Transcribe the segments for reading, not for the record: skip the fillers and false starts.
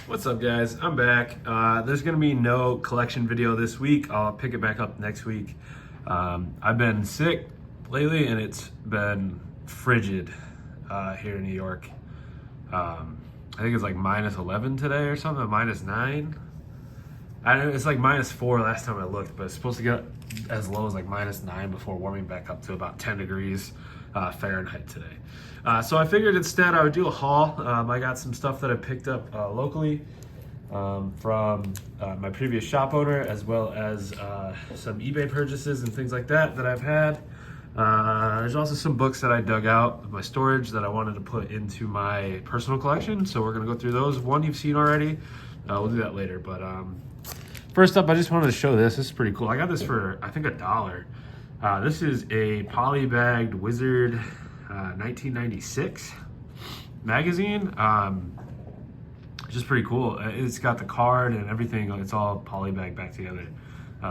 What's up, guys? I'm back. There's gonna be no collection video this week. I'll pick it back up next week. I've been sick lately and it's been frigid here in New York. I think it's like -11 today or something, -9. I know it's like -4 last time I looked, but it's supposed to get as low as like -9 before warming back up to about 10 degrees Fahrenheit today. So I figured instead I would do a haul. I got some stuff that I picked up locally from my previous shop owner, as well as some eBay purchases and things like that I've had. There's also some books that I dug out of my storage that I wanted to put into my personal collection. So we're gonna go through those. One you've seen already. We'll do that later. But first up, I just wanted to show this. This is pretty cool. I got this for, I think, $1. This is a polybagged Wizard 1996 magazine. Just pretty cool. It's got the card and everything. It's all polybagged back together.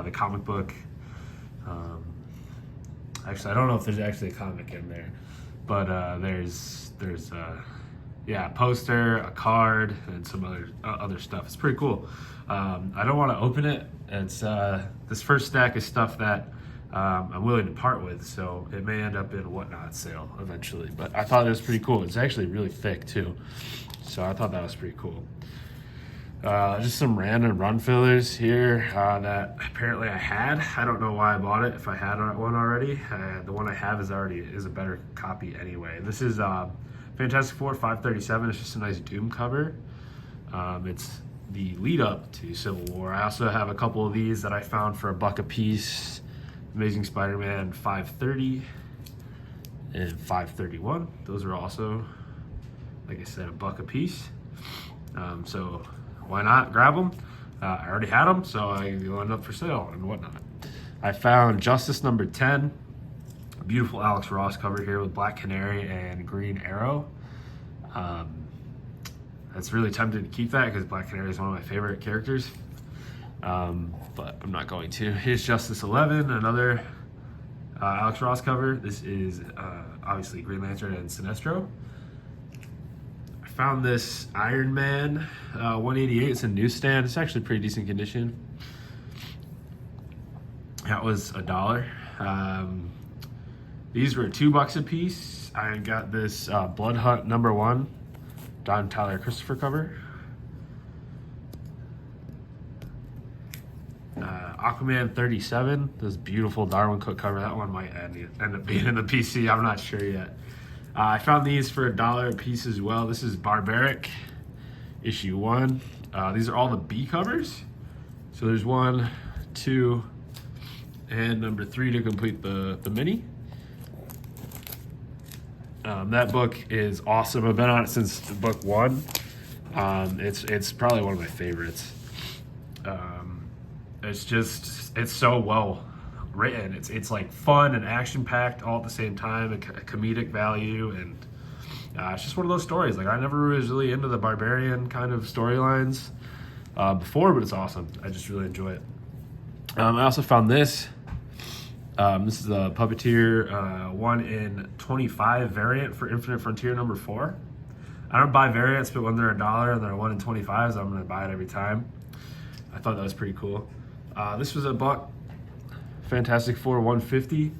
The comic book. Actually, I don't know if there's actually a comic in there, but there's yeah, a poster, a card, and some other stuff. It's pretty cool. I don't want to open it. It's this first stack is stuff that I'm willing to part with, so it may end up in a whatnot sale eventually. But I thought it was pretty cool. It's actually really thick too, so I thought that was pretty cool. Just some random run fillers here that apparently I had. I don't know why I bought it if I had one already. The one I have is a better copy anyway. This is Fantastic Four 537. It's just a nice Doom cover. It's the lead up to Civil War. I also have a couple of these that I found for $1 a piece. Amazing Spider-Man 530 and 531. Those are also, like I said, $1 a piece. So why not grab them? I already had them, so I end up for sale and whatnot. I found Justice number 10. Beautiful Alex Ross cover here with Black Canary and Green Arrow. It's really tempted to keep that because Black Canary is one of my favorite characters. But I'm not going to. Here's Justice 11, another Alex Ross cover. This is obviously Green Lantern and Sinestro. I found this Iron Man 188. It's a newsstand. It's actually pretty decent condition. That was $1. These were $2 a piece. I got this Blood Hunt #1 Don Tyler Christopher cover. Aquaman 37, this beautiful Darwin Cook cover. That one might end up being in the PC. I'm not sure yet. I found these for $1 a piece as well. This is Barbaric issue 1. These are all the B covers. So there's 1, 2, and number 3 to complete the mini. That book is awesome. I've been on it since book 1. It's probably one of my favorites. It's so well written. It's like fun and action packed all at the same time, a comedic value, and it's just one of those stories. Like, I never was really into the barbarian kind of storylines before, but it's awesome. I just really enjoy it. I also found this. This is the Puppeteer 1 in 25 variant for Infinite Frontier number 4. I don't buy variants, but when they're $1 and they're 1 in 25s, I'm gonna buy it every time. I thought that was pretty cool. This was $1. Fantastic Four 150.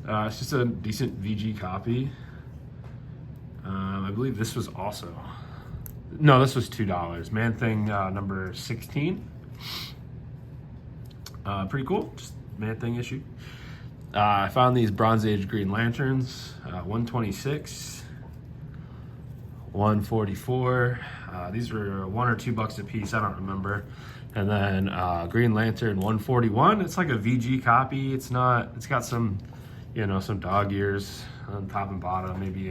It's just a decent VG copy. I believe this was also, no, this was $2. Man-Thing number 16. Pretty cool, just Man-Thing issue. I found these Bronze Age Green Lanterns, 126, 144. These were $1 or $2 a piece, I don't remember. And then Green Lantern 141. It's like a VG copy. It's got some, some dog ears on top and bottom, maybe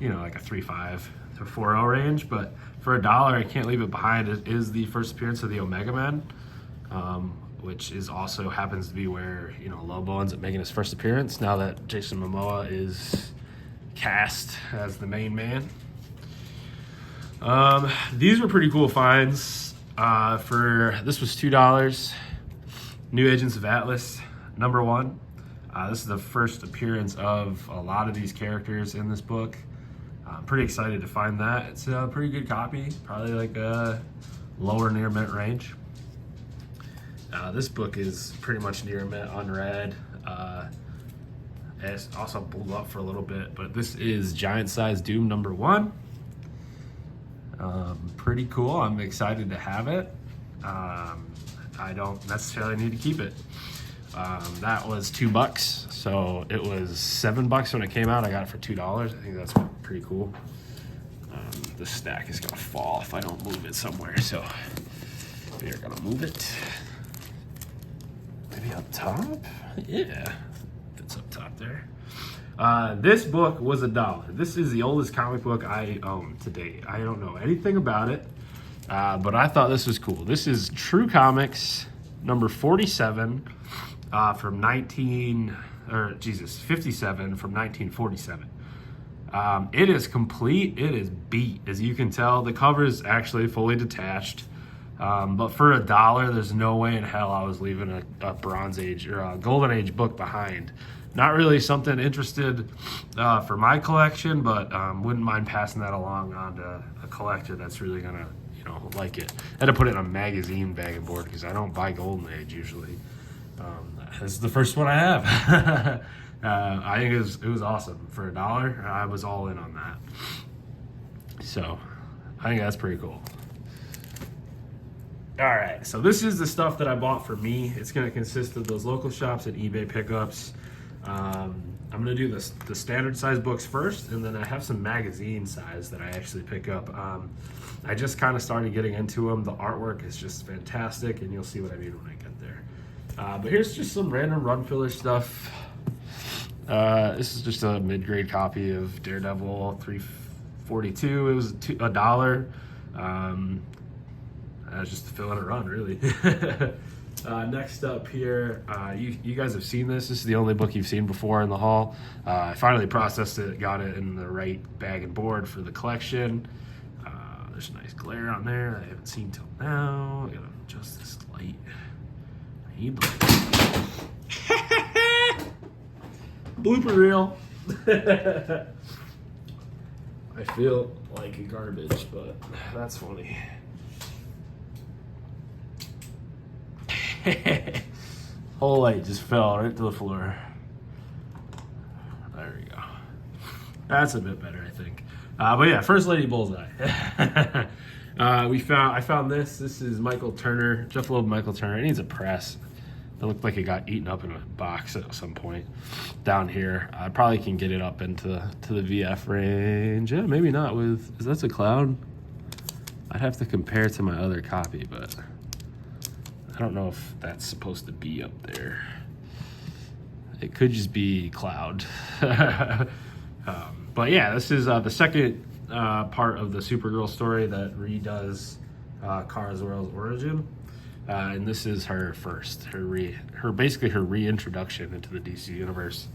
like a 3.5 to 4.0 range. But for $1, I can't leave it behind. It is the first appearance of the Omega Man, which is also happens to be where Lobo ends up making his first appearance now that Jason Momoa is cast as the main man. These were pretty cool finds. This was $2. New Agents of Atlas #1. This is the first appearance of a lot of these characters in this book. I'm pretty excited to find that. It's a pretty good copy, probably like a lower near mint range. This book is pretty much near mint, unread. It's also blew up for a little bit, but this is Giant Size Doom #1. Pretty cool. I'm excited to have it. I don't necessarily need to keep it. That was $2, so it was $7 when it came out. I got it for $2. I think that's pretty cool. The stack is gonna fall if I don't move it somewhere, so we're gonna move it. Maybe up top? Yeah, it's up top there. This book was $1. This is the oldest comic book I own to date. I don't know anything about it, but I thought this was cool. This is True Comics number 47 from 57 from 1947. It is complete. It is beat, as you can tell. The cover is actually fully detached. But for $1, there's no way in hell I was leaving a Bronze Age or a Golden Age book behind. Not really something interested for my collection, but wouldn't mind passing that along on to a collector that's really gonna, like it. I had to put it in a magazine bag and board because I don't buy Golden Age usually. This is the first one I have. I think it was awesome. For $1, I was all in on that. So I think that's pretty cool. All right, so this is the stuff that I bought for me. It's gonna consist of those local shops and eBay pickups. I'm gonna do the standard size books first, and then I have some magazine size that I actually pick up. I just kind of started getting into them. The artwork is just fantastic, and you'll see what I mean when I get there. But here's just some random run filler stuff. This is just a mid-grade copy of Daredevil 342. It was $1. Just to fill in a run, really. Next up here, you guys have seen this. This is the only book you've seen before in the haul. I finally processed it, got it in the right bag and board for the collection. There's a nice glare on there I haven't seen till now. I gotta adjust this light. I need light. Blooper reel. I feel like garbage, but that's funny. Whole light just fell right to the floor. There we go. That's a bit better, I think. But yeah, First Lady Bullseye. I found this. This is Michael Turner. Jeff loved Michael Turner. It needs a press. It looked like it got eaten up in a box at some point down here. I probably can get it up into the VF range. Yeah, maybe not with. That's a cloud. I'd have to compare it to my other copy, but I don't know if that's supposed to be up there. It could just be cloud. But yeah, this is the second part of the Supergirl story that redoes Kara Zor-El's origin. And this is her first, basically her reintroduction into the DC universe.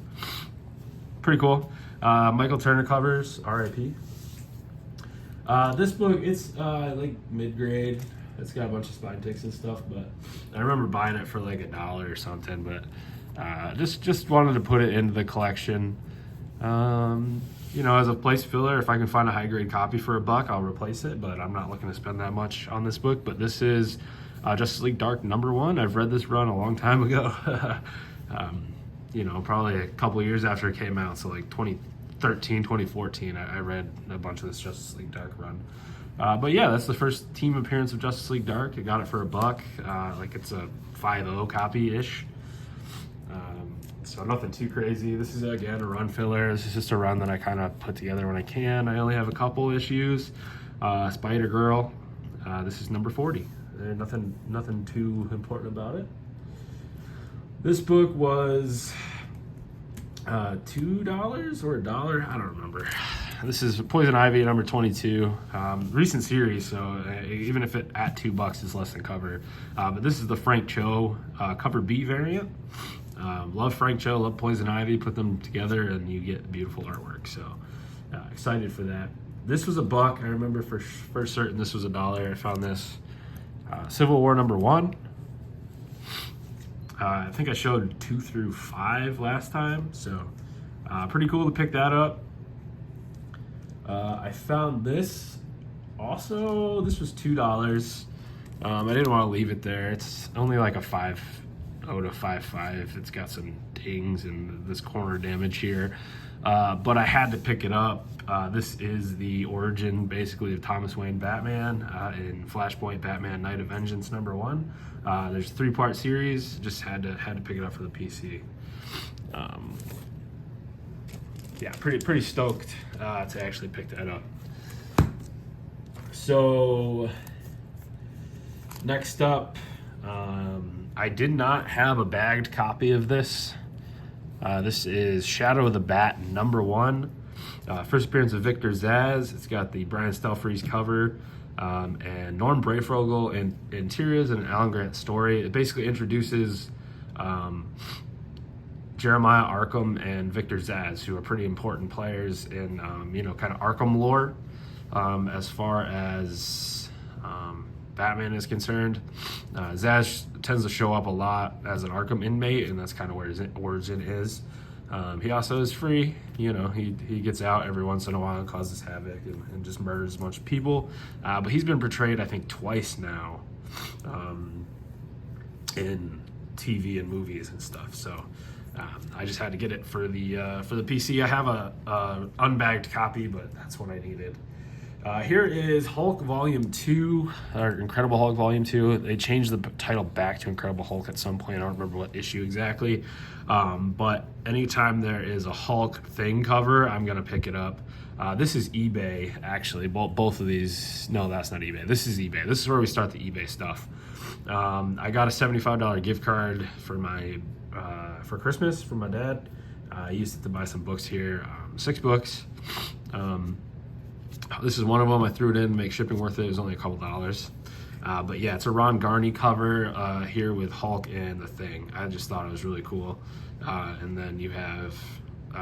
Pretty cool. Michael Turner covers, R.I.P. This book, it's like mid-grade. It's got a bunch of spine ticks and stuff, but I remember buying it for like $1 or something. But just wanted to put it into the collection. As a place filler, if I can find a high grade copy for $1, I'll replace it. But I'm not looking to spend that much on this book. But this is Justice League Dark #1. I've read this run a long time ago. Probably a couple years after it came out. So like 2013, 2014, I read a bunch of this Justice League Dark run. But yeah, that's the first team appearance of Justice League Dark. I got it for $1. Like it's a 5.0 copy-ish. So nothing too crazy. This is, again, a run filler. This is just a run that I kind of put together when I can. I only have a couple issues. Spider-Girl. This is number 40. Nothing too important about it. This book was $2 or $1. I don't remember. This is Poison Ivy number 22. Recent series, so even if it at $2 is less than cover. But this is the Frank Cho cover B variant. Love Frank Cho, love Poison Ivy. Put them together and you get beautiful artwork. So excited for that. This was $1. I remember for certain this was $1. I found this. Civil War #1. I think I showed 2 through 5 last time, so pretty cool to pick that up. I found this also. This was $2. I didn't want to leave it there. It's only like a 5.0 to 5.5. It's got some dings and this corner damage here, but I had to pick it up. This is the origin, basically, of Thomas Wayne Batman in Flashpoint Batman: Night of Vengeance #1. There's a 3-part series. Just had to pick it up for the PC. Yeah, pretty stoked to actually pick that up. So next up, I did not have a bagged copy of this. This is Shadow of the Bat #1. First appearance of Victor Zsasz. It's got the Brian Stelfreeze cover and Norm Breyfogle in interiors and an Alan Grant story. It basically introduces Jeremiah Arkham and Victor Zsasz, who are pretty important players in kind of Arkham lore as far as Batman is concerned. Zsasz tends to show up a lot as an Arkham inmate, and that's kind of where his origin is. He also is free. He gets out every once in a while and causes havoc and just murders a bunch of people. But he's been portrayed, I think, twice now in TV and movies and stuff. So I just had to get it for the PC. I have a unbagged copy, but that's what I needed. Here is Hulk Volume 2, or Incredible Hulk Volume 2. They changed the title back to Incredible Hulk at some point. I don't remember what issue exactly. But anytime there is a Hulk thing cover, I'm going to pick it up. This is eBay, actually. Both of these. No, that's not eBay. This is eBay. This is where we start the eBay stuff. I got a $75 gift card for Christmas from my dad. I used it to buy some books here, 6 books. This is one of them. I threw it in to make shipping worth it. It was only a couple dollars. But yeah, it's a Ron Garney cover here with Hulk and the Thing. I just thought it was really cool. And then you have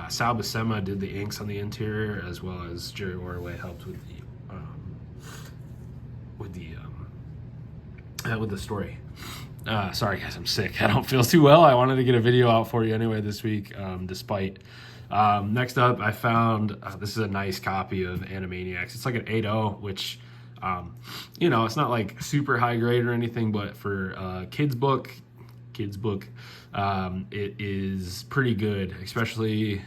Sal Buscema did the inks on the interior, as well as Jerry Orway helped with the story. Sorry guys, I'm sick. I don't feel too well. I wanted to get a video out for you anyway this week, despite. Next up, I found this is a nice copy of Animaniacs. It's like an 8.0, which it's not like super high grade or anything, but for kids book, it is pretty good. Especially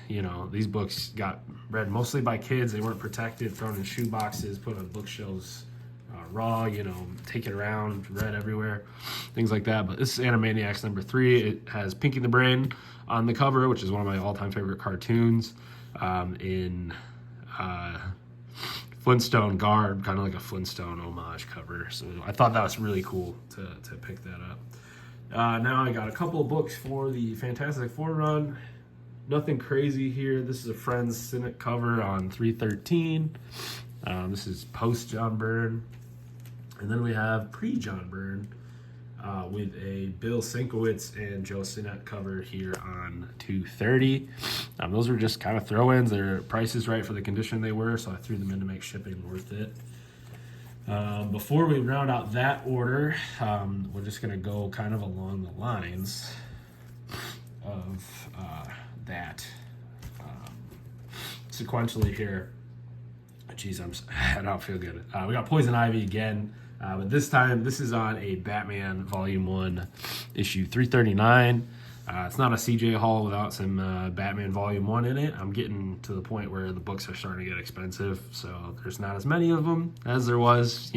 these books got read mostly by kids. They weren't protected, thrown in shoe boxes, put on bookshelves. Raw, take it around, read everywhere, things like that. But this is Animaniacs #3. It has Pinky the Brain on the cover, which is one of my all-time favorite cartoons, in Flintstone garb, kind of like a Flintstone homage cover. So I thought that was really cool to pick that up. Now I got a couple of books for the Fantastic Four run. Nothing crazy here. This is a Friends Senate cover on 313. This is post John Byrne. And then we have pre-John Byrne with a Bill Sienkiewicz and Joe Sinnott cover here on 230. Those were just kind of throw-ins. Their prices right for the condition they were, so I threw them in to make shipping worth it. Before we round out that order, we're just going to go kind of along the lines of that sequentially here. Jeez, I don't feel good. We got Poison Ivy again. But this time, this is on a Batman Volume 1, issue 339. It's not a CJ haul without some Batman Volume 1 in it. I'm getting to the point where the books are starting to get expensive, so there's not as many of them as there was,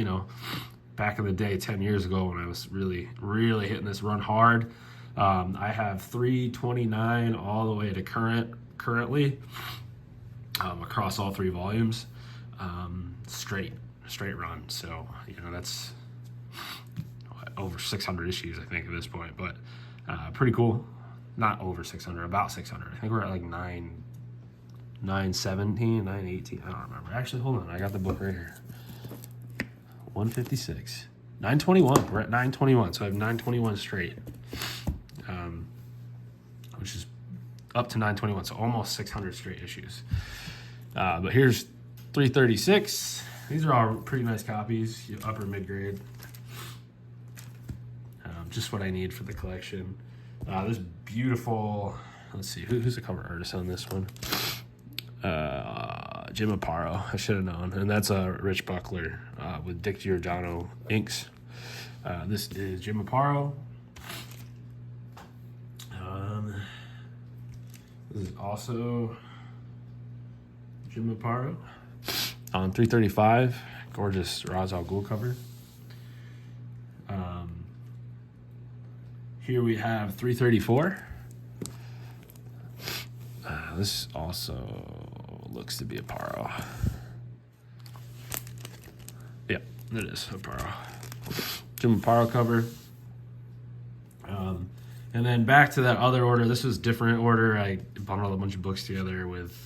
back in the day, 10 years ago when I was really, really hitting this run hard. I have 329 all the way to currently across all 3 volumes. Straight run, so that's over 600 issues I think at this point, but pretty cool. Not over 600, about 600. I think we're at like 917, 918. I don't remember. Actually, hold on, I got the book right here. 156, 921. We're at 921, so I have 921 straight, which is up to 921, so almost 600 straight issues. But here's 336. These are all pretty nice copies, upper mid-grade. Just what I need for the collection. This beautiful, let's see, who's the cover artist on this one? Jim Aparo. I should have known. And that's Rich Buckler with Dick Giordano inks. This is Jim Aparo. This is also Jim Aparo on 335. Gorgeous Ra's al Ghul cover. Here we have 334. This also looks to be Aparo. Yep, it is Aparo. Jim Aparo cover. And then back to that other order. This was different order. I bundled a bunch of books together with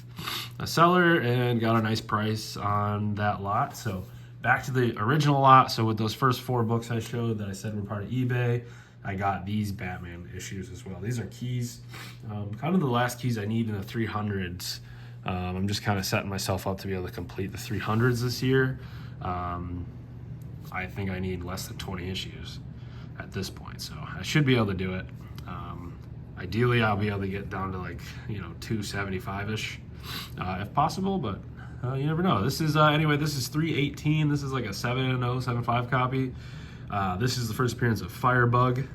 a seller and got a nice price on that lot. So back to the original lot. So with those first 4 books I showed that I said were part of eBay, I got these Batman issues as well. These are keys, kind of the last keys I need in the 300s. I'm just kind of setting myself up to be able to complete the 300s this year. I think I need less than 20 issues at this point, so I should be able to do it. Ideally, I'll be able to get down to like 275-ish if possible, but you never know. This is anyway. This is 318. This is like a 7075 copy. This is the first appearance of Firebug.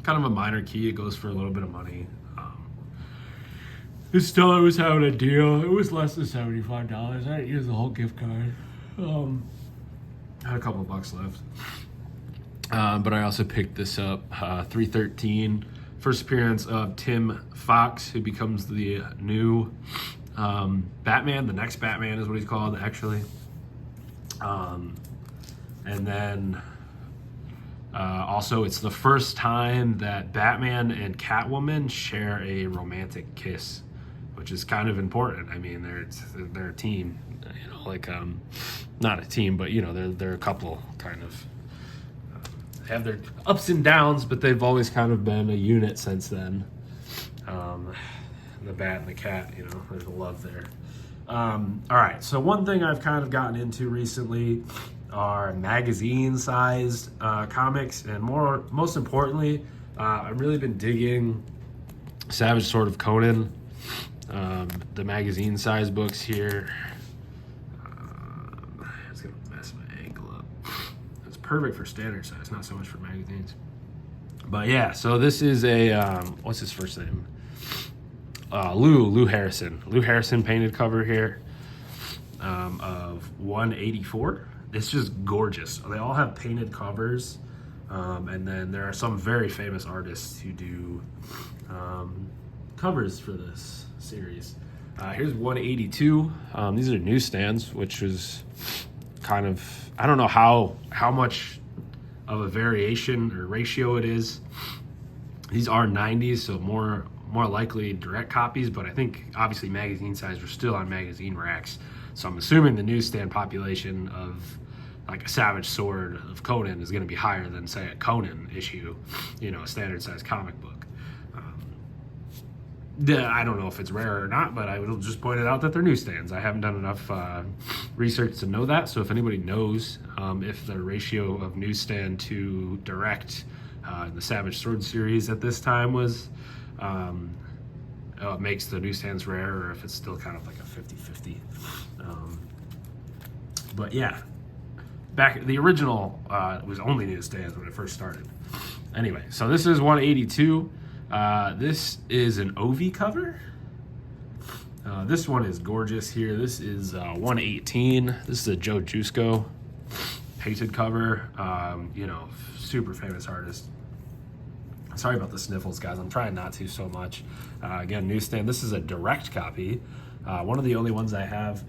Kind of a minor key. It goes for a little bit of money. This seller was having a deal. It was less than $75. I didn't use the whole gift card. Had a couple of bucks left. But I also picked this up, 313. First appearance of Tim Fox, who becomes the new Batman. The next Batman is what he's called, actually. And then also it's the first time that Batman and Catwoman share a romantic kiss, which is kind of important. I mean, they're a team, like not a team, but they're a couple kind of. Have their ups and downs, but they've always kind of been a unit since then. The bat and the cat, there's a love there. All right, so one thing I've kind of gotten into recently are magazine-sized comics, and most importantly, I've really been digging Savage Sword of Conan, the magazine-sized books here. It's gonna mess my angle up. It's perfect for standard size, not so much for magazines. But yeah, so this is a what's his first name? Lou Harrison. Lou Harrison painted cover here of 184. It's just gorgeous. They all have painted covers, and then there are some very famous artists who do covers for this series. Here's 182. These are newsstands, which is kind of, I don't know how much of a variation or ratio it is. These are 90s, so more likely direct copies, but I think obviously magazine size are still on magazine racks. So I'm assuming the newsstand population of like a Savage Sword of Conan is going to be higher than, say, a Conan issue, a standard size comic book. I don't know if it's rare or not, but I will just point it out that they're newsstands. I haven't done enough research to know that. So if anybody knows if the ratio of newsstand to direct in the Savage Sword series at this time was it makes the newsstands rare, or if it's still kind of like a 50-50. But yeah, the original was only newsstands when it first started. Anyway, so this is 182. This is an OV cover. This one is gorgeous here. This is 118. This is a Joe Jusko painted cover. Super famous artist. Sorry about the sniffles, guys. I'm trying not to so much. Again, newsstand. This is a direct copy. One of the only ones I have.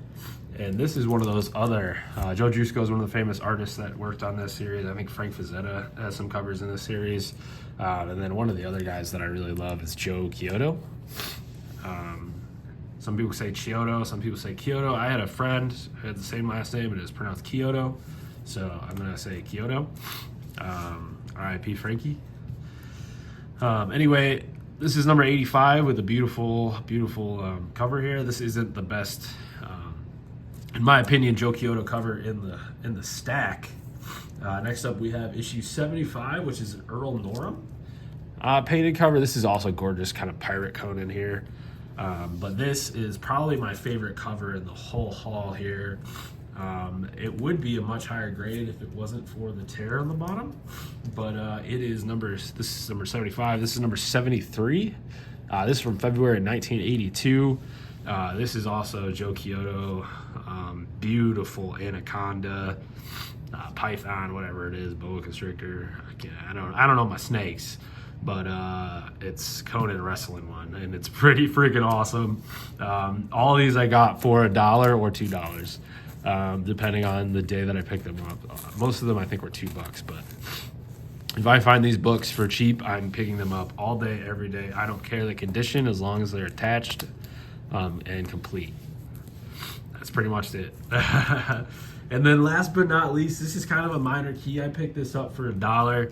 And this is one of those other, Joe Jusko is one of the famous artists that worked on this series. I think Frank Frazetta has some covers in this series. And then one of the other guys that I really love is Joe Chiodo. Some people say Chiodo, some people say Kyoto. I had a friend who had the same last name, and it was pronounced Kyoto. So I'm going to say Kyoto. R.I.P. Frankie. Anyway, this is number 85 with a beautiful cover here. This isn't the best, in my opinion, Joe Chiodo cover in the stack. Next up, we have issue 75, which is an Earl Norham painted cover. This is also gorgeous, kind of pirate Conan here. But this is probably my favorite cover in the whole haul here. It would be a much higher grade if it wasn't for the tear on the bottom, but this is number 75. This is number 73. This is from February 1982. This is also Joe Kyoto. Beautiful anaconda, python, whatever it is, boa constrictor. I don't know my snakes, but it's Conan wrestling one, and it's pretty freaking awesome. All of these I got for $1 or $2, depending on the day that I picked them up. Most of them I think were $2, but if I find these books for cheap, I'm picking them up all day, every day. I don't care the condition as long as they're attached and complete. That's pretty much it. And then last but not least, this is kind of a minor key. I picked this up for $1.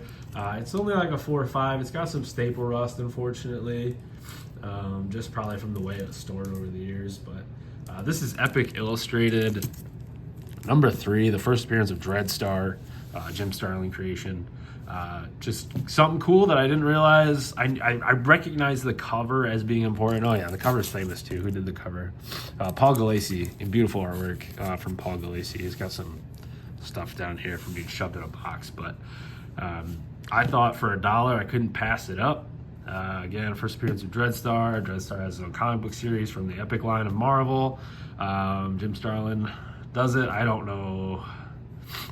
It's only like a 4 or 5. It's got some staple rust, unfortunately, just probably from the way it was stored over the years. But this is Epic Illustrated, number 3, the first appearance of Dreadstar, Jim Starlin creation. Just something cool that I didn't realize. I recognize the cover as being important. Oh yeah, the cover is famous too. Who did the cover? Paul Galassi, in beautiful artwork from Paul Galassi. He's got some stuff down here from being shoved in a box, but I thought for $1 I couldn't pass it up. Again, first appearance of Dreadstar. Dreadstar has his own comic book series from the Epic line of Marvel. Jim Starlin does it. I don't know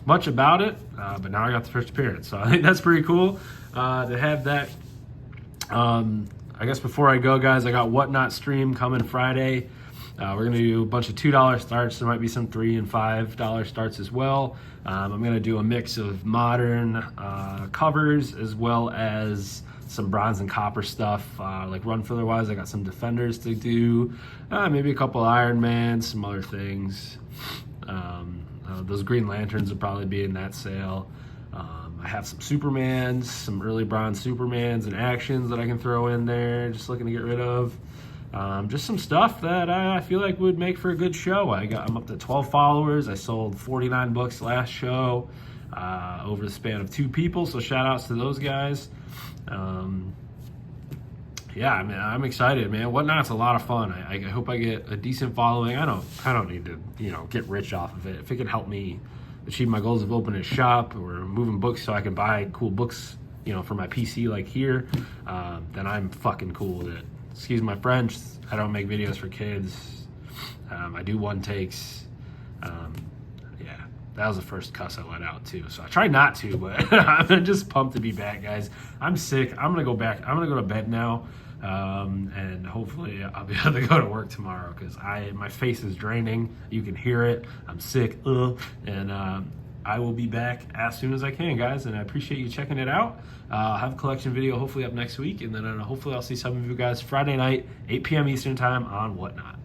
much about it, but now I got the first appearance, so I think that's pretty cool to have that. I guess before I go, guys, I got Whatnot stream coming Friday. We're gonna do a bunch of $2 starts. There might be some $3 and $5 starts as well. I'm gonna do a mix of modern covers as well as some bronze and copper stuff, like run filler wise. I got some Defenders to do, maybe a couple Iron Man, some other things. Those Green Lanterns will probably be in that sale. I have some Supermans, some early bronze Supermans and actions that I can throw in there, just looking to get rid of. Just some stuff that I feel like would make for a good show. I'm up to 12 followers. I sold 49 books last show over the span of 2 people, so shout outs to those guys. Yeah, man, I'm excited, man. Whatnot's a lot of fun. I hope I get a decent following. I don't need to, get rich off of it. If it can help me achieve my goals of opening a shop or moving books so I can buy cool books, for my PC like here, then I'm fucking cool with it. Excuse my French. I don't make videos for kids. I do one takes. Yeah, that was the first cuss I let out too. So I try not to, but I'm just pumped to be back, guys. I'm sick. I'm gonna go back. I'm gonna go to bed now. And hopefully I'll be able to go to work tomorrow because my face is draining. You can hear it. I'm sick. And I will be back as soon as I can, guys. And I appreciate you checking it out. I'll have a collection video hopefully up next week. And then hopefully I'll see some of you guys Friday night, 8 p.m. Eastern time on Whatnot.